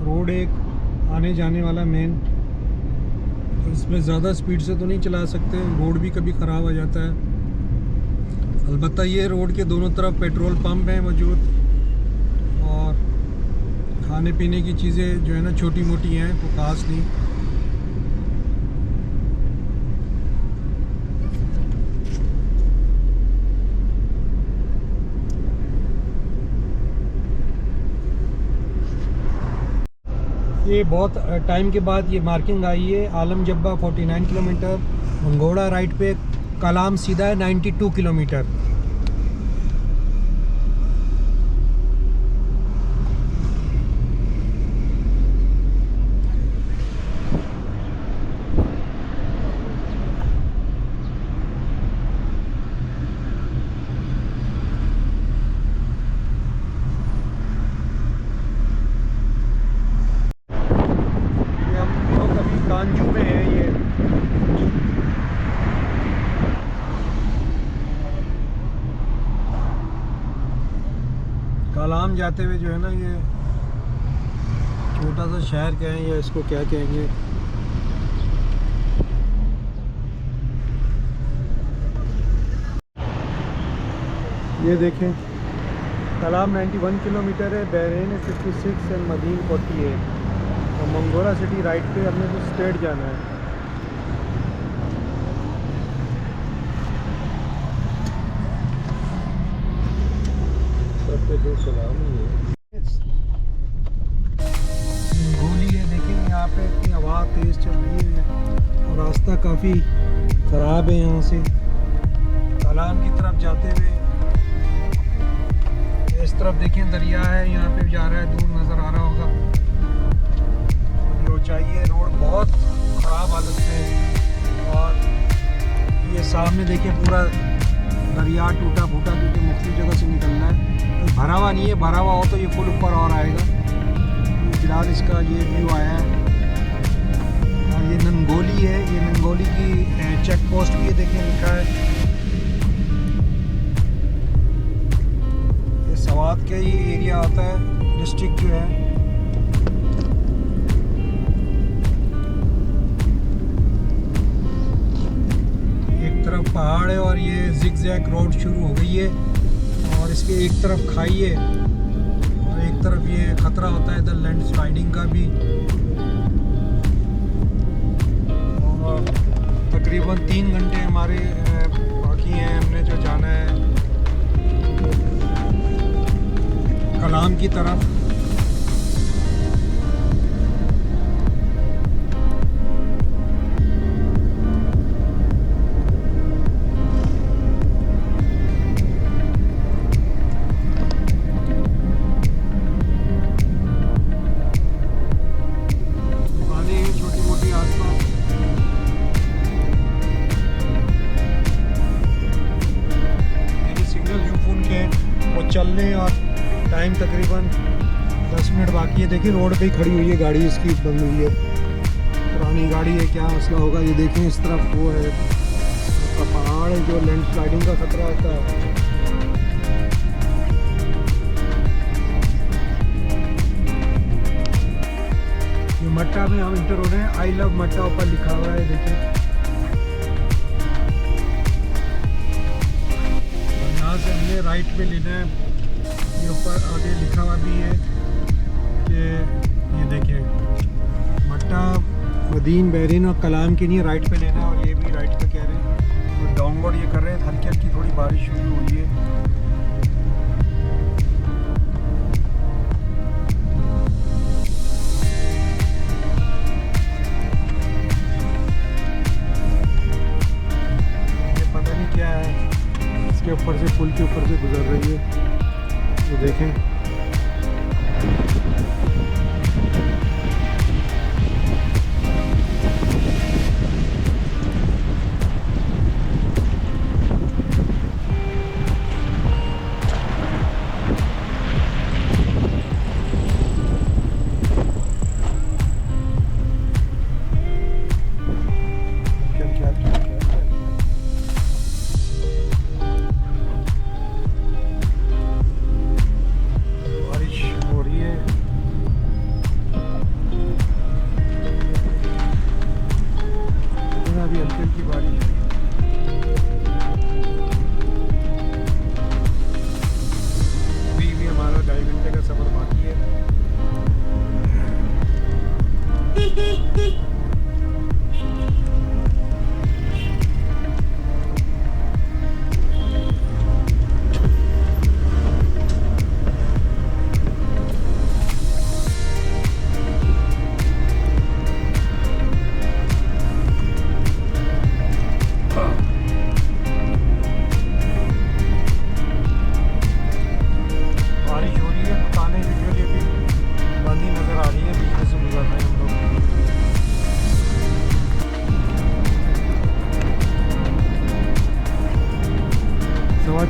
रोड एक आने जाने वाला मेन। इसमें ज़्यादा स्पीड से तो नहीं चला सकते, रोड भी कभी ख़राब हो जाता है। अलबत्ता ये रोड के दोनों तरफ पेट्रोल पंप हैं मौजूद, और खाने पीने की चीज़ें जो है ना छोटी मोटी हैं, कोई ख़ास नहीं। ये बहुत टाइम के बाद ये मार्किंग आई है। आलम जब्बा 49 किलोमीटर, मंगोड़ा राइट पे, कलाम सीधा है 92 किलोमीटर। कांजू में है ये। कलाम जाते हुए जो है ना, ये छोटा सा शहर कहें या इसको क्या कहेंगे, ये देखें। कलाम 91 किलोमीटर है, बहरीन है 56 एंड मदीन 48। और मंगोड़ा सिटी राइट पे, हमने तो स्ट्रेट जाना है। सब पे जो सलाम ही है। गोली है, देखें यहाँ पे इतनी हवा तेज़ चल रही है और रास्ता काफ़ी ख़राब है यहाँ से कलाम की तरफ जाते हुए। इस तरफ देखें दरिया है, यहाँ पे जा रहा है, दूर नज़र आ रहा होगा। चाहिए रोड बहुत ख़राब हालत में है, और ये सामने देखिए पूरा दरिया टूटा फूटा, क्योंकि मुख्तलिफ जगह से निकलना है। तो भरा हुआ नहीं है, भरा हुआ हो तो ये फुल ऊपर और आएगा। फिलहाल इसका ये व्यू आया है। और ये नंगोली है, ये नंगोली की चेक पोस्ट भी देखिए लिखा है। ये सवात का ये एरिया आता है, डिस्ट्रिक्ट जो है। पहाड़ है और ये जिगजैग रोड शुरू हो गई है, और इसके एक तरफ खाई है और एक तरफ ये ख़तरा होता है इधर लैंड स्लाइडिंग का भी। और तकरीबन 3 घंटे हमारे बाकी हैं, हमने जो जाना है कलाम की तरफ। चलने और टाइम तकरीबन 10 मिनट बाकी है। देखिए रोड पे ही खड़ी हुई है गाड़ी, इसकी बंद हुई है, पुरानी गाड़ी है, क्या मसला होगा। ये देखें इस तरफ वो है का पहाड़ है जो लैंड स्लाइडिंग का खतरा होता है। ये मट्टा में हम इंटर हो रहे हैं, आई लव मट्टा ऊपर लिखा हुआ है देखिए। यहाँ से हमने राइट पे लेना है, ये ऊपर आगे लिखा हुआ भी है कि ये देखिए मट्टा, मदीन, बहरीन और कलाम के लिए राइट पे लेना है, और ये भी राइट पे कह रहे हैं। तो डाउनवर्ड ये कर रहे हैं, हल्की हल्की थोड़ी बारिश शुरू हुई है। ये पता नहीं क्या है, इसके ऊपर से, पुल के ऊपर से गुजर रही है, तो देखें।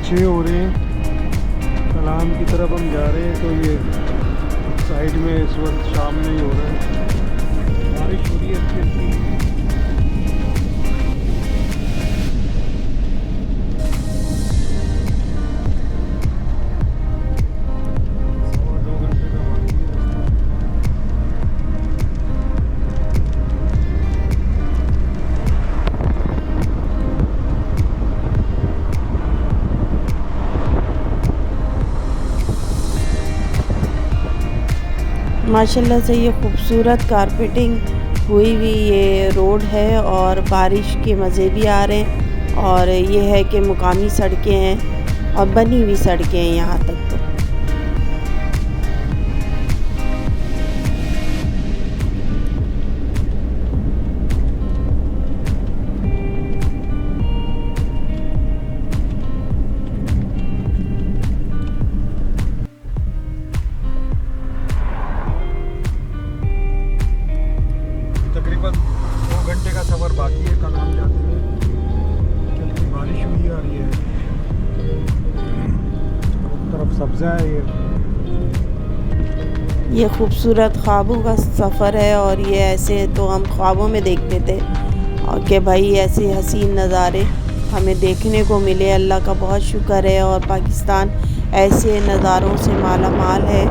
6 हो रहे हैं, कलाम की तरफ हम जा रहे हैं। तो ये साइड में इस वक्त शाम में ही हो रहा है, बारिश हो रही है हल्की हल्की। माशाल्लाह से ये खूबसूरत कारपेटिंग हुई हुई ये रोड है और बारिश के मज़े भी आ रहे हैं। और ये है कि मुकामी सड़कें हैं और बनी हुई सड़कें हैं यहाँ तक। तो तकरीबन 2 घंटे का सफ़र बाकी है कलाम जाते हुए। हल्की बारिश हुई आ रही है, एक तरफ सब्ज़ा है ये खूबसूरत ख्वाबों का सफ़र है। और ये ऐसे तो हम ख्वाबों में देखते थे और कि भाई ऐसे हसीन नज़ारे हमें देखने को मिले। अल्लाह का बहुत शुक्र है। और पाकिस्तान ऐसे नज़ारों से माला माल है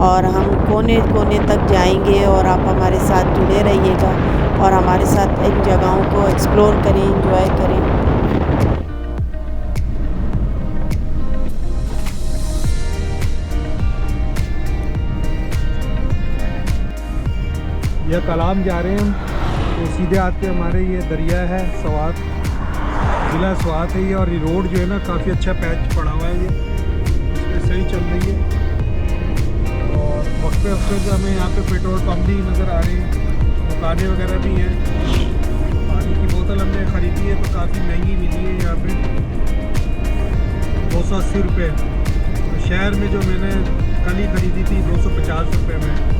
और हम कोने कोने तक जाएंगे। और आप हमारे साथ जुड़े रहिएगा और हमारे साथ इन जगहों को एक्सप्लोर करें, एंजॉय करें। यह कलाम जा रहे हैं हम, तो सीधे आते हमारे ये दरिया है स्वात, ज़िला स्वात है ये। और ये रोड जो है ना काफ़ी अच्छा पैच पड़ा हुआ है, ये इसमें सही चल रही है। और वक्फे वक्फे से हमें यहाँ पे पेट्रोल पंप भी नज़र आ रहे हैं, दुकानें वगैरह भी हैं। पानी की बोतल हमने ख़रीदी है तो काफ़ी महंगी मिली है यहाँ पे, 280 रुपये। तो शहर में जो मैंने कल ही ख़रीदी थी 250 रुपये में।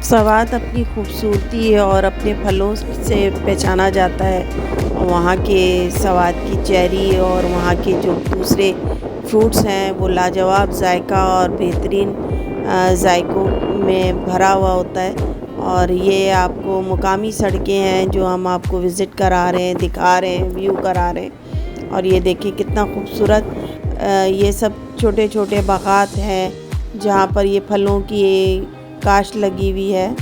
स्वात अपनी खूबसूरती और अपने फलों से पहचाना जाता है। वहाँ के स्वात की चेरी और वहाँ के जो दूसरे फ्रूट्स हैं वो लाजवाब जायका और बेहतरीन जायकों में भरा हुआ होता है। और ये आपको मुकामी सड़कें हैं जो हम आपको विज़िट करा रहे हैं, दिखा रहे हैं, व्यू करा रहे हैं। और ये देखिए कितना खूबसूरत ये सब छोटे छोटे बागात हैं जहाँ पर ये फलों की काश्त लगी हुई है।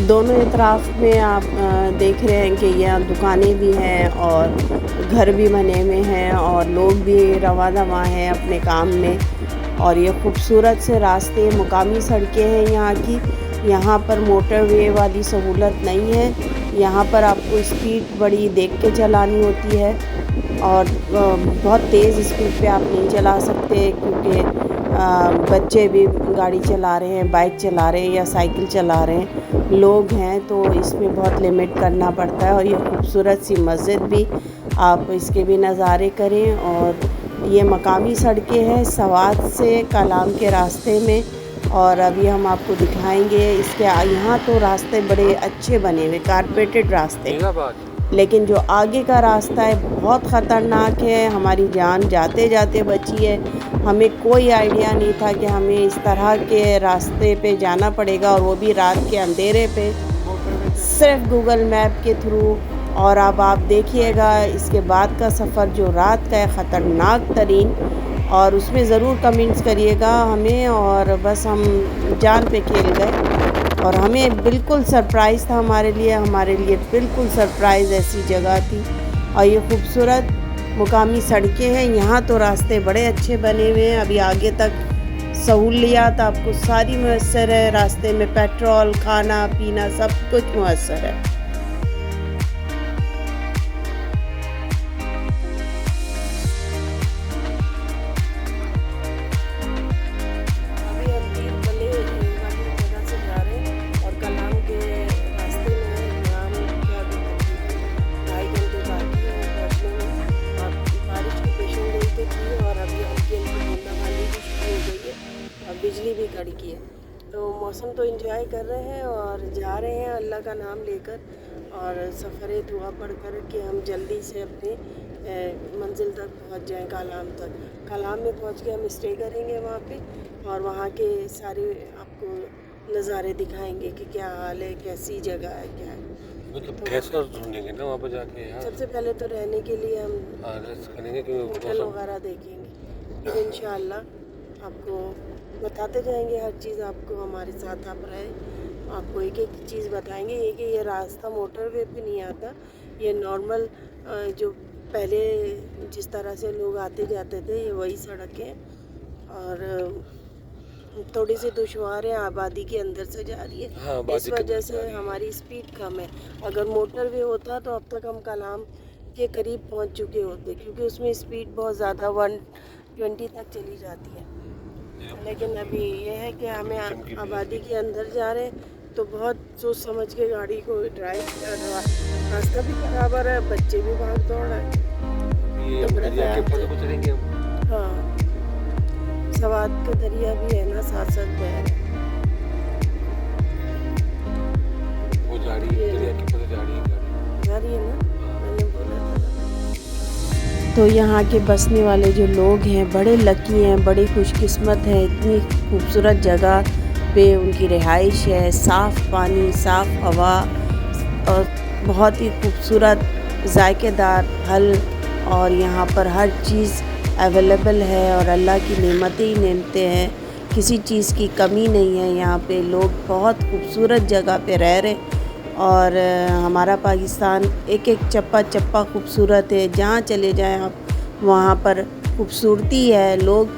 दोनों इतराफ़ में आप देख रहे हैं कि यहाँ दुकानें भी हैं और घर भी बने हुए हैं और लोग भी रवा दवा हैं अपने काम में। और ये खूबसूरत से रास्ते, मुकामी सड़कें हैं यहाँ की। यहाँ पर मोटरवे वाली सहूलत नहीं है। यहाँ पर आपको स्पीड बड़ी देख के चलानी होती है और बहुत तेज़ स्पीड पे आप नहीं चला सकते क्योंकि बच्चे भी गाड़ी चला रहे हैं, बाइक चला रहे हैं या साइकिल चला रहे हैं, लोग हैं, तो इसमें बहुत लिमिट करना पड़ता है। और ये खूबसूरत सी मस्जिद भी, आप इसके भी नज़ारे करें। और ये मकामी सड़कें हैं स्वात से कलाम के रास्ते में और अभी हम आपको दिखाएंगे इसके यहाँ तो रास्ते बड़े अच्छे बने हुए, कारपेटेड रास्ते, लेकिन जो आगे का रास्ता है बहुत ख़तरनाक है। हमारी जान जाते जाते बची है। हमें कोई आइडिया नहीं था कि हमें इस तरह के रास्ते पे जाना पड़ेगा, और वो भी रात के अंधेरे पे, सिर्फ गूगल मैप के थ्रू। और अब आप देखिएगा इसके बाद का सफ़र जो रात का है ख़तरनाक तरीन, और उसमें ज़रूर कमेंट्स करिएगा हमें। और बस हम जान पे खेल गए, और हमें बिल्कुल सरप्राइज़ था हमारे लिए बिल्कुल सरप्राइज़ ऐसी जगह थी। और ये खूबसूरत मुकामी सड़कें हैं, यहाँ तो रास्ते बड़े अच्छे बने हुए हैं। अभी आगे तक सहूलियात आपको सारी मुयस्सर है, रास्ते में पेट्रोल, खाना पीना सब कुछ मुयस्सर है। बिजली भी कड़की है, तो मौसम तो एंजॉय कर रहे हैं और जा रहे हैं अल्लाह का नाम लेकर, और सफ़र दुआ पढ़ कर कि हम जल्दी से अपने मंजिल तक पहुंच जाएं, कालाम तक। कालाम में पहुंच के हम स्टे करेंगे वहाँ पे, और वहाँ के सारे आपको नज़ारे दिखाएंगे कि क्या हाल है, कैसी जगह है, क्या है। तो कैसा ढूंढेंगे ना वहाँ पर जाके यार। सबसे पहले तो रहने के लिए हम करेंगे होटल वगैरह देखेंगे, फिर इंशाअल्लाह आपको बताते जाएंगे हर चीज़। आपको हमारे साथ आप रहे, आपको एक एक चीज़ बताएंगे। ये रास्ता मोटरवे पे नहीं आता, ये नॉर्मल जो पहले जिस तरह से लोग आते जाते थे ये वही सड़क है, और थोड़ी सी दुश्वार है, आबादी के अंदर से जा रही है। हाँ, इस वजह से हमारी स्पीड कम है। अगर मोटरवे होता तो अब तक हम कलाम के करीब पहुंच चुके होते, क्योंकि उसमें स्पीड बहुत ज़्यादा 120 तक चली जाती है। लेकिन अभी ये है कि हमें आबादी के अंदर जा रहे हैं, तो बहुत सोच समझ के गाड़ी को ड्राइव कर रहा है। रास्ता भी बराबर है, बच्चे भी भाग दौड़ रहे हैं। हाँ, सवाद का दरिया भी है ना, साथ साथ बह रहा है। वो जा रही है, दरिया के ऊपर जा रही है ना, मैंने बोला था। तो यहाँ के बसने वाले जो लोग हैं बड़े लकी हैं, बड़ी खुशकिस्मत हैं। इतनी खूबसूरत जगह पे उनकी रिहाइश है, साफ़ पानी, साफ़ हवा, और बहुत ही खूबसूरत जायकेदार फल, और यहाँ पर हर चीज़ अवेलेबल है, और अल्लाह की नेमतें ही नेमतें हैं, किसी चीज़ की कमी नहीं है। यहाँ पे लोग बहुत खूबसूरत जगह पे रह रहे, और हमारा पाकिस्तान एक एक चप्पा चप्पा खूबसूरत है। जहाँ चले जाएं आप वहाँ पर खूबसूरती है। लोग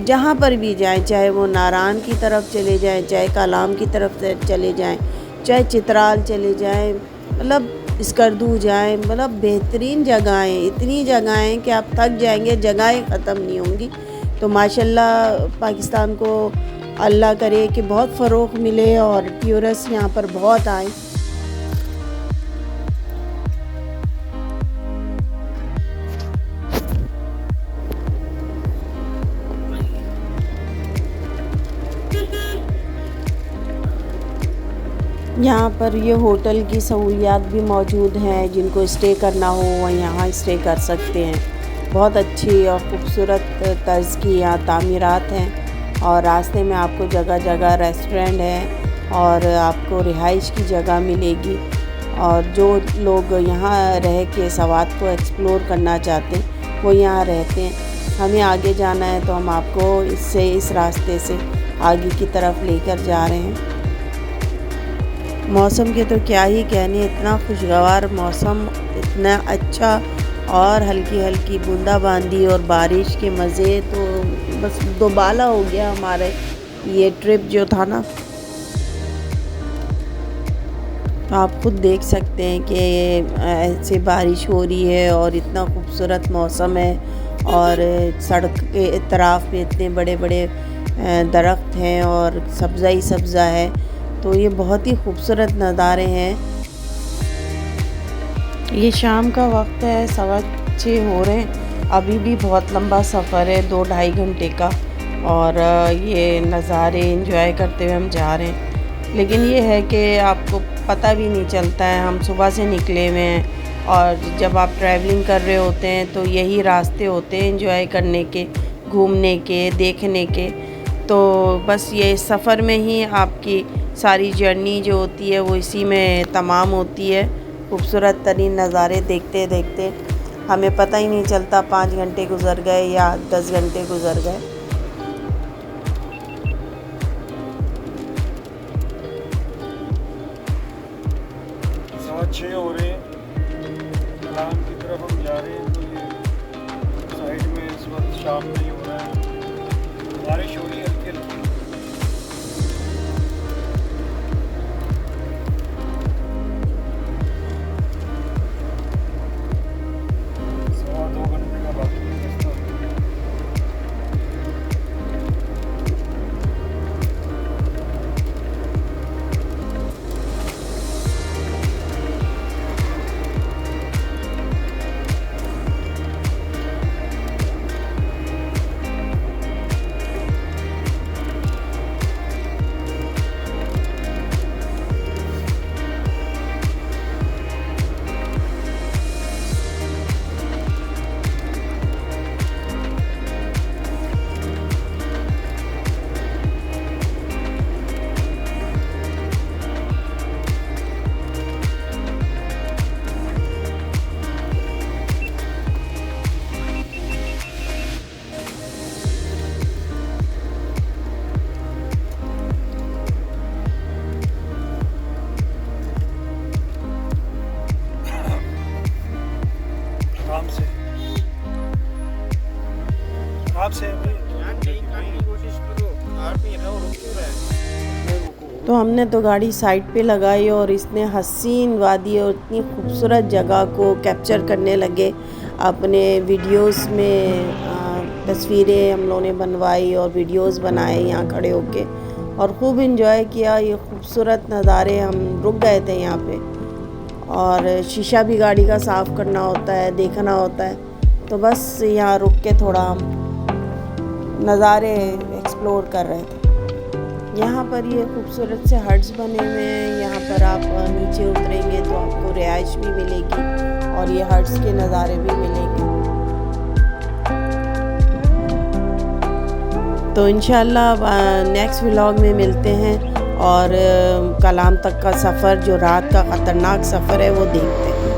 जहाँ पर भी जाएं, चाहे वो नारान की तरफ चले जाएं, चाहे कालाम की तरफ चले जाएं, चाहे चित्राल चले जाएं, मतलब स्कर्दू जाएं, मतलब बेहतरीन जगहें, इतनी जगहें कि आप थक जाएंगे, जगहें ख़त्म नहीं होंगी। तो माशाल्लाह पाकिस्तान को अल्लाह करे कि बहुत फ़रोग़ मिले और टूरिस्ट यहाँ पर बहुत आए। यहाँ पर ये होटल की सहूलियात भी मौजूद हैं, जिनको स्टे करना हो वह यहाँ स्टे कर सकते हैं। बहुत अच्छी और ख़ूबसूरत तर्ज की यहाँ तामीरात हैं, और रास्ते में आपको जगह जगह रेस्टोरेंट है, और आपको रिहाइश की जगह मिलेगी। और जो लोग यहाँ रह के सवात को एक्सप्लोर करना चाहते हैं वो यहाँ रहते हैं। हमें आगे जाना है तो हम आपको इस रास्ते से आगे की तरफ लेकर जा रहे हैं। मौसम के तो क्या ही कहने, इतना खुशगवार मौसम, इतना अच्छा, और हल्की हल्की बूंदाबांदी और बारिश के मज़े, तो बस दोबाला हो गया हमारे ये ट्रिप जो था ना। तो आप खुद देख सकते हैं कि ऐसे बारिश हो रही है और इतना खूबसूरत मौसम है, और सड़क के इतराफ़ में इतने बड़े बड़े दरख्त हैं और सब्ज़ा ही सब्ज़ा है। तो ये बहुत ही खूबसूरत नज़ारे हैं। ये शाम का वक्त है, 6:15 हो रहे हैं। अभी भी बहुत लंबा सफ़र है, 2-2.5 घंटे का, और ये नज़ारे एंजॉय करते हुए हम जा रहे हैं। लेकिन ये है कि आपको पता भी नहीं चलता है, हम सुबह से निकले हुए हैं और जब आप ट्रैवलिंग कर रहे होते हैं तो यही रास्ते होते हैं एंजॉय करने के, घूमने के, देखने के। तो बस ये सफ़र में ही आपकी सारी जर्नी जो होती है वो इसी में तमाम होती है। खूबसूरत तरीन नज़ारे देखते देखते हमें पता ही नहीं चलता 5 घंटे गुज़र गए या 10 घंटे गुज़र गए। 6:15 हो रहे हैं, कलाम की तरफ हम जा रहे हैं। तो ये साइड में इस वक्त शाम नहीं हो रहा है, बारिश हो रही है हल्की हल्की। तो हमने तो गाड़ी साइड पे लगाई और इसने हसीन वादी और इतनी खूबसूरत जगह को कैप्चर करने लगे अपने वीडियोस में। तस्वीरें हम लोगों ने बनवाई और वीडियोस बनाए यहाँ खड़े होके और ख़ूब इंजॉय किया। ये खूबसूरत नज़ारे, हम रुक गए थे यहाँ पे और शीशा भी गाड़ी का साफ़ करना होता है, देखना होता है। तो बस यहाँ रुक के थोड़ा हम नज़ारे एक्सप्लोर कर रहे थे। यहाँ पर ये खूबसूरत से हट्स बने हुए हैं। यहाँ पर आप नीचे उतरेंगे तो आपको रिहाइश भी मिलेगी और ये हट्स के नज़ारे भी मिलेंगे। तो इंशाल्लाह नेक्स्ट व्लॉग में मिलते हैं और कलाम तक का सफ़र, जो रात का ख़तरनाक सफ़र है, वो देखते हैं।